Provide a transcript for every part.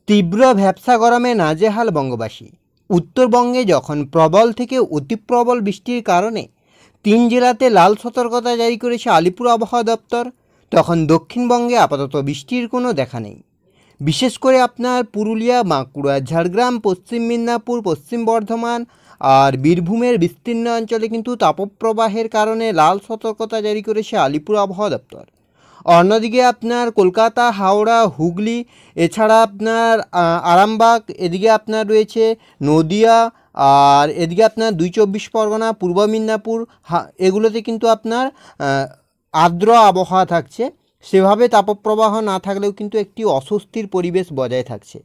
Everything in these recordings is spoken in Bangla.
তীব্র ভ্যাপসা গরমে নাজেহাল বঙ্গবাসী। উত্তরবঙ্গে যখন প্রবল থেকে অতি প্রবল বৃষ্টির কারণে 3 জেলাতে লাল সতর্কতা জারি করেছে আলিপুর আবহাওয়া দপ্তর, তখন দক্ষিণবঙ্গে আপাতত বৃষ্টির কোনো দেখা নেই। বিশেষ করে আপনার পুরুলিয়া, বাঁকুড়া, ঝাড়গ্রাম, পশ্চিম মেদিনীপুর, পশ্চিম বর্ধমান আর বীরভূমের বিস্তীর্ণ অঞ্চলে কিন্তু তাপপ্রবাহের কারণে লাল সতর্কতা জারি করেছে আলিপুর আবহাওয়া দপ্তর। অন্যদিকে আপনার কলকাতা, হাওড়া, হুগলি, এছাড়া আপনার আরামবাগ, এদিকে আপনার রয়েছে নদিয়া, আর এদিকে আপনার 2 চব্বিশ পরগনা, পূর্ব মেদিনীপুর, এগুলোতে কিন্তু আপনার আর্দ্র আবহাওয়া থাকছে। সেভাবে তাপপ্রবাহ না থাকলেও কিন্তু একটি অস্বস্তির পরিবেশ বজায় থাকছে।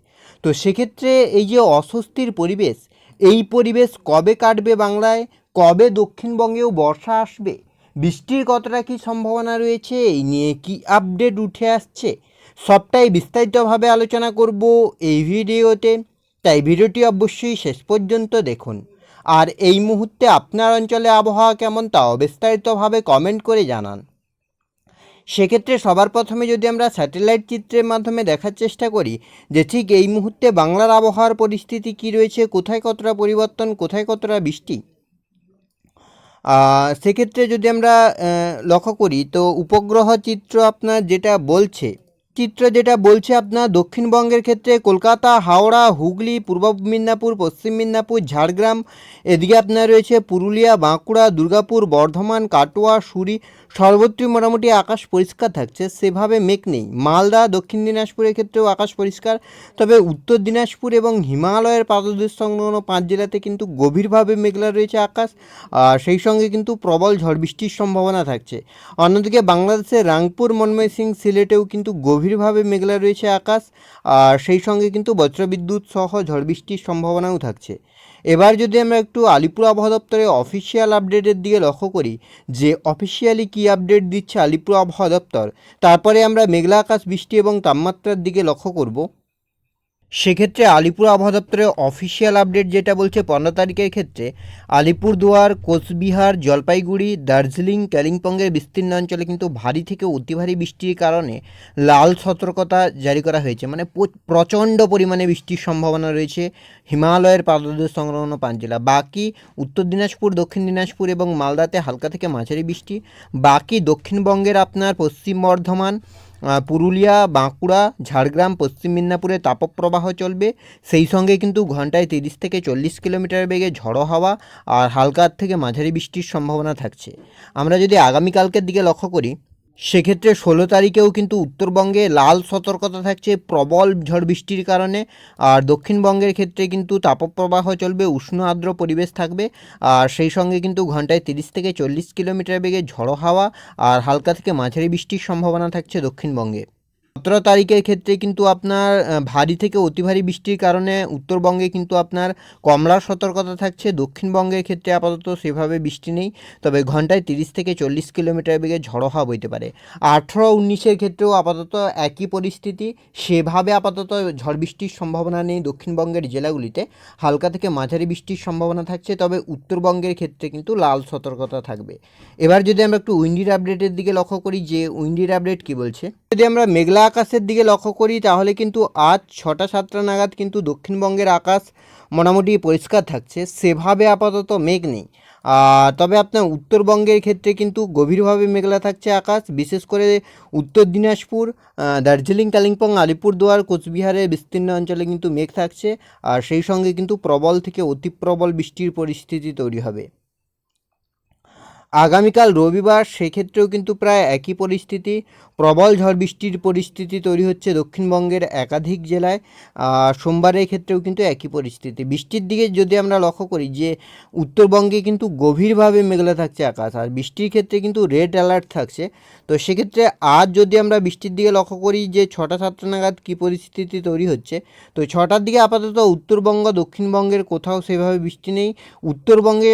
তো সেক্ষেত্রে এই যে অস্বস্তির পরিবেশ, এই পরিবেশ কবে কাটবে বাংলায়, কবে দক্ষিণবঙ্গেও বর্ষা আসবে, বৃষ্টির কতটা কী সম্ভাবনা রয়েছে, এই নিয়ে কি আপডেট উঠে আসছে, সবটাই বিস্তারিতভাবে আলোচনা করব এই ভিডিওতে। তাই ভিডিওটি অবশ্যই শেষ পর্যন্ত দেখুন। আর এই মুহূর্তে আপনার অঞ্চলে আবহাওয়া কেমন তাও বিস্তারিতভাবে কমেন্ট করে জানান। সেক্ষেত্রে সবার প্রথমে যদি আমরা স্যাটেলাইট চিত্রের মাধ্যমে দেখার চেষ্টা করি যে ঠিক এই মুহূর্তে বাংলার আবহাওয়ার পরিস্থিতি কী রয়েছে, কোথায় কতটা পরিবর্তন, কোথায় কতটা বৃষ্টি, সেক্ষেত্রে যদি আমরা লক্ষ্য করি তো উপগ্রহ চিত্র আপনার যেটা বলছে আপনার দক্ষিণবঙ্গের ক্ষেত্রে কলকাতা, হাওড়া, হুগলি, পূর্ব মেদিনীপুর, পশ্চিম মেদিনীপুর, ঝাড়গ্রাম, এদিকে আপনার রয়েছে পুরুলিয়া, বাঁকুড়া, দুর্গাপুর, বর্ধমান, কাটোয়া, সুরি, সর্বত্রই মোটামুটি আকাশ পরিষ্কার থাকছে, সেভাবে মেঘ নেই। মালদা, দক্ষিণ দিনাজপুরের ক্ষেত্রেও আকাশ পরিষ্কার, তবে উত্তর দিনাজপুর এবং হিমালয়ের পাদদেশ সংলগ্ন 5 জেলাতে কিন্তু গভীরভাবে মেঘলা রয়েছে আকাশ, আর সেই সঙ্গে কিন্তু প্রবল ঝড় বৃষ্টির সম্ভাবনা থাকছে। অন্যদিকে বাংলাদেশের রাংপুর, ময়মনসিংহ, সিলেটেও কিন্তু গভীরভাবে মেঘলা রয়েছে আকাশ, আর সেই সঙ্গে কিন্তু বজ্রবিদ্যুৎ সহ ঝড় বৃষ্টির সম্ভাবনাও থাকছে। এবার যদি আমরা একটু আলিপুর আবহাওয়া দপ্তরের অফিসিয়াল আপডেটের দিকে লক্ষ্য করি যে অফিসিয়ালি কী আপডেট দিচ্ছে আলিপুর আবহাওয়া দপ্তর, তারপরে আমরা মেঘলা আকাশ, বৃষ্টি এবং তাপমাত্রার দিকে লক্ষ্য করব। সেক্ষেত্রে আলিপুর আবহাওয়া দপ্তরের অফিসিয়াল আপডেট যেটা বলছে 15 তারিখের ক্ষেত্রে আলিপুরদুয়ার, কোচবিহার, জলপাইগুড়ি, দার্জিলিং, কালিম্পংয়ের বিস্তীর্ণ অঞ্চলে কিন্তু ভারী থেকে অতি ভারী বৃষ্টির কারণে লাল সতর্কতা জারি করা হয়েছে। মানে প্রচণ্ড পরিমাণে বৃষ্টির সম্ভাবনা রয়েছে হিমালয়ের পাদদেশ সংলগ্ন 5 জেলা। বাকি উত্তর দিনাজপুর, দক্ষিণ দিনাজপুর এবং মালদাতে হালকা থেকে মাঝারি বৃষ্টি। বাকি দক্ষিণবঙ্গের আপনার পশ্চিম বর্ধমান, পুরুলিয়া, বাঁকুড়া, ঝাড়গ্রাম, পশ্চিম মেদিনীপুরে তাপপ্রবাহ চলবে। সেই সঙ্গে কিন্তু ঘন্টায় 30 থেকে 40 কিলোমিটার বেগে ঝড়ো হাওয়া আর হালকার থেকে মাঝারি বৃষ্টির সম্ভাবনা থাকছে। আমরা যদি আগামীকালকের দিকে লক্ষ্য করি, সেক্ষেত্রে 16 তারিখেও কিন্তু উত্তরবঙ্গে লাল সতর্কতা থাকছে প্রবল ঝড় বৃষ্টির কারণে, আর দক্ষিণবঙ্গের ক্ষেত্রে কিন্তু তাপপ্রবাহ চলবে, উষ্ণ আর্দ্র পরিবেশ থাকবে, আর সেই সঙ্গে কিন্তু ঘন্টায় 30 থেকে 40 কিলোমিটার বেগে ঝড়ো হাওয়া আর হালকা থেকে মাঝারি বৃষ্টির সম্ভাবনা থাকছে দক্ষিণবঙ্গে। 17 তারিখের ক্ষেত্রে কিন্তু আপনার ভারী থেকে অতি ভারী বৃষ্টির কারণে উত্তরবঙ্গে কিন্তু আপনার কমলা সতর্কতা থাকছে। দক্ষিণবঙ্গের ক্ষেত্রে আপাতত সেভাবে বৃষ্টি নেই, তবে ঘন্টায় 30 থেকে 40 কিলোমিটার বেগে ঝড়ো হাওয়া বইতে পারে। 18-19-এর ক্ষেত্রেও আপাতত একই পরিস্থিতি, সেভাবে আপাতত ঝড় বৃষ্টির সম্ভাবনা নেই দক্ষিণবঙ্গের জেলাগুলিতে, হালকা থেকে মাঝারি বৃষ্টির সম্ভাবনা থাকছে, তবে উত্তরবঙ্গের ক্ষেত্রে কিন্তু লাল সতর্কতা থাকবে। এবার যদি আমরা একটু উইন্ডির আপডেটের দিকে লক্ষ্য করি যে উইন্ডির আপডেট কী বলছে, যদি আমরা মেঘলা আকাশের দিকে লক্ষ্য করি তাহলে কিন্তু আজ 6টা-7টা নাগাদ কিন্তু দক্ষিণবঙ্গের আকাশ মোটামুটি পরিষ্কার থাকছে, সেভাবে আপাতত মেঘ নেই। তবে আপনার উত্তরবঙ্গের ক্ষেত্রে কিন্তু গভীরভাবে মেঘলা থাকছে আকাশ, বিশেষ করে উত্তর দিনাজপুর, দার্জিলিং, কালিম্পং, আলিপুরদুয়ার, কোচবিহারের বিস্তীর্ণ অঞ্চলে কিন্তু মেঘ থাকছে, আর সেই সঙ্গে কিন্তু প্রবল থেকে অতি প্রবল বৃষ্টির পরিস্থিতি তৈরি হবে আগামীকাল রবিবার। সেক্ষেত্রেও কিন্তু প্রায় একই পরিস্থিতি, প্রবল ঝড় বৃষ্টির পরিস্থিতি তৈরি হচ্ছে দক্ষিণবঙ্গের একাধিক জেলায়। সোমবারের ক্ষেত্রেও কিন্তু একই পরিস্থিতি। বৃষ্টির দিকে যদি আমরা লক্ষ্য করি যে উত্তরবঙ্গে কিন্তু গভীরভাবে মেঘলা থাকছে আকাশ, আর বৃষ্টির ক্ষেত্রে কিন্তু রেড অ্যালার্ট থাকছে। তো সেক্ষেত্রে আজ যদি আমরা বৃষ্টির দিকে লক্ষ্য করি যে 6টা-7টা নাগাদ কী পরিস্থিতি তৈরি হচ্ছে, তো 6টার দিকে আপাতত উত্তরবঙ্গ, দক্ষিণবঙ্গের কোথাও সেভাবে বৃষ্টি নেই। উত্তরবঙ্গে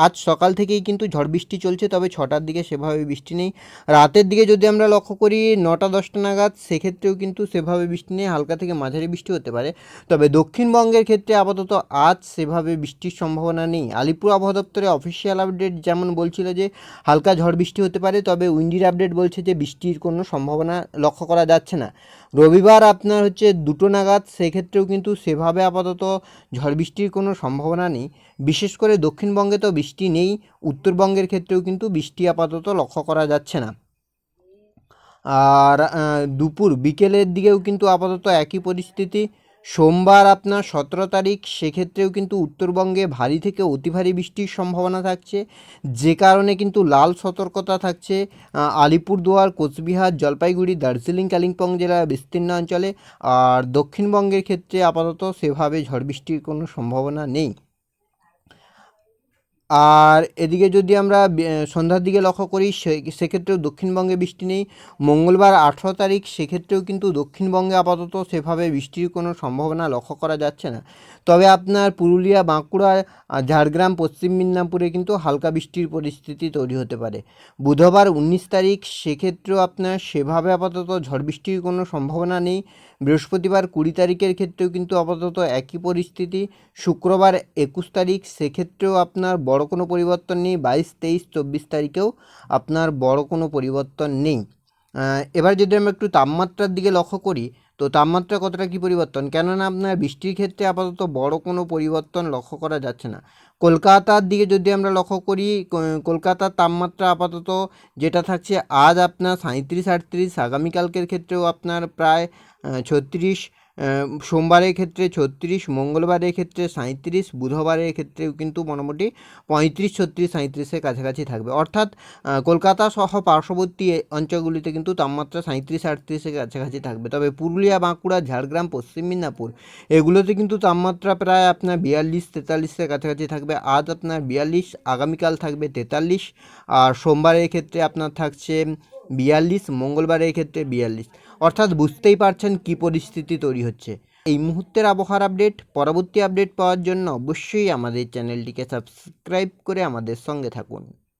আজ সকাল থেকেই কিন্তু ঝড় বৃষ্টি চলছে, তবে 6টার দিকে সেভাবে বৃষ্টি নেই। রাতের দিকে যদি আমরা লক্ষ্য করি 9টা-10টা নাগাদ, সেক্ষেত্রেও কিন্তু সেভাবে বৃষ্টি নেই, হালকা থেকে মাঝারি বৃষ্টি হতে পারে। তবে দক্ষিণবঙ্গের ক্ষেত্রে আপাতত আজ সেভাবে বৃষ্টির সম্ভাবনা নেই। আলিপুর আবহাওয়া দপ্তরের অফিসিয়াল আপডেট যেমন বলছিল যে হালকা ঝড় বৃষ্টি হতে পারে, তবে উইন্ডির আপডেট বলছে যে বৃষ্টির কোনো সম্ভাবনা লক্ষ্য করা যাচ্ছে না। রবিবার আপনার হচ্ছে 2টো নাগাদ, সেক্ষেত্রেও কিন্তু সেভাবে আপাতত ঝড় বৃষ্টির কোনো সম্ভাবনা নেই। বিশেষ করে দক্ষিণবঙ্গে তো বৃষ্টি নেই, উত্তরবঙ্গের ক্ষেত্রেও কিন্তু বৃষ্টি আপাতত লক্ষ্য করা যাচ্ছে না। আর দুপুর বিকেলের দিকেও কিন্তু আপাতত একই পরিস্থিতি। সোমবার আপনার 17 তারিখ, সেক্ষেত্রেও কিন্তু উত্তরবঙ্গে ভারী থেকে অতি ভারী বৃষ্টির সম্ভাবনা থাকছে, যে কারণে কিন্তু লাল সতর্কতা থাকছে আলিপুরদুয়ার, কোচবিহার, জলপাইগুড়ি, দার্জিলিং, কালিম্পং জেলার বিস্তীর্ণ অঞ্চলে। আর দক্ষিণবঙ্গের ক্ষেত্রে আপাতত সেভাবে ঝড় বৃষ্টির কোনো সম্ভাবনা নেই। আর এদিকে যদি আমরা সন্ধ্যার দিকে লক্ষ্য করি, সেক্ষেত্রেও দক্ষিণবঙ্গে বৃষ্টি নেই। মঙ্গলবার 18 তারিখ, সেক্ষেত্রেও কিন্তু দক্ষিণবঙ্গে আপাতত সেভাবে বৃষ্টির কোনো সম্ভাবনা লক্ষ্য করা যাচ্ছে না। তবে আপনার পুরুলিয়া, বাঁকুড়া, ঝাড়গ্রাম, পশ্চিম মেদিনীপুরে কিন্তু হালকা বৃষ্টির পরিস্থিতি তৈরি হতে পারে। বুধবার 19 তারিখ, সেক্ষেত্রেও আপনার সেভাবে আপাতত ঝড় বৃষ্টির কোনো সম্ভাবনা নেই। বৃহস্পতিবার 20 তারিখের ক্ষেত্রেও কিন্তু আপাতত একই পরিস্থিতি। শুক্রবার 21 তারিখ, সেক্ষেত্রেও আপনার বড় কোনো পরিবর্তন নেই। 22, 23, 24 তারিখেও আপনার বড় কোনো পরিবর্তন নেই। এবার যদি আমরা একটু তাপমাত্রার দিকে লক্ষ্য করি, তো তাপমাত্রা কতটা কী পরিবর্তন, কেননা আপনার বৃষ্টির ক্ষেত্রে আপাতত বড় কোনো পরিবর্তন লক্ষ্য করা যাচ্ছে না। কলকাতার দিকে যদি আমরা লক্ষ্য করি, কলকাতার তাপমাত্রা আপাতত যেটা থাকছে আজ আপনার 37-38, আগামীকালকের ক্ষেত্রেও আপনার প্রায় 36, সোমবারের ক্ষেত্রে 36, মঙ্গলবারের ক্ষেত্রে 37, বুধবারের ক্ষেত্রেও কিন্তু মোটামুটি 35, 36, 37-এর কাছাকাছি থাকবে। অর্থাৎ কলকাতা সহ পার্শ্ববর্তী অঞ্চলগুলিতে কিন্তু তাপমাত্রা 37-38-এর কাছাকাছি থাকবে। তবে পুরুলিয়া, বাঁকুড়া, ঝাড়গ্রাম, পশ্চিম মেদিনীপুর এগুলোতে কিন্তু তাপমাত্রা প্রায় আপনার 42-43-এর কাছাকাছি থাকবে। আজ আপনার 42, আগামীকাল থাকবে 43, আর সোমবারের ক্ষেত্রে আপনার থাকছে 42, মঙ্গলবারের ক্ষেত্রে 42। অর্থাৎ বুঝতেই পারছেন কী পরিস্থিতি তৈরি হচ্ছে। এই মুহূর্তের আবহাওয়ার আপডেট, পরবর্তী আপডেট পাওয়ার জন্য অবশ্যই আমাদের চ্যানেলটিকে সাবস্ক্রাইব করে আমাদের সঙ্গে থাকুন।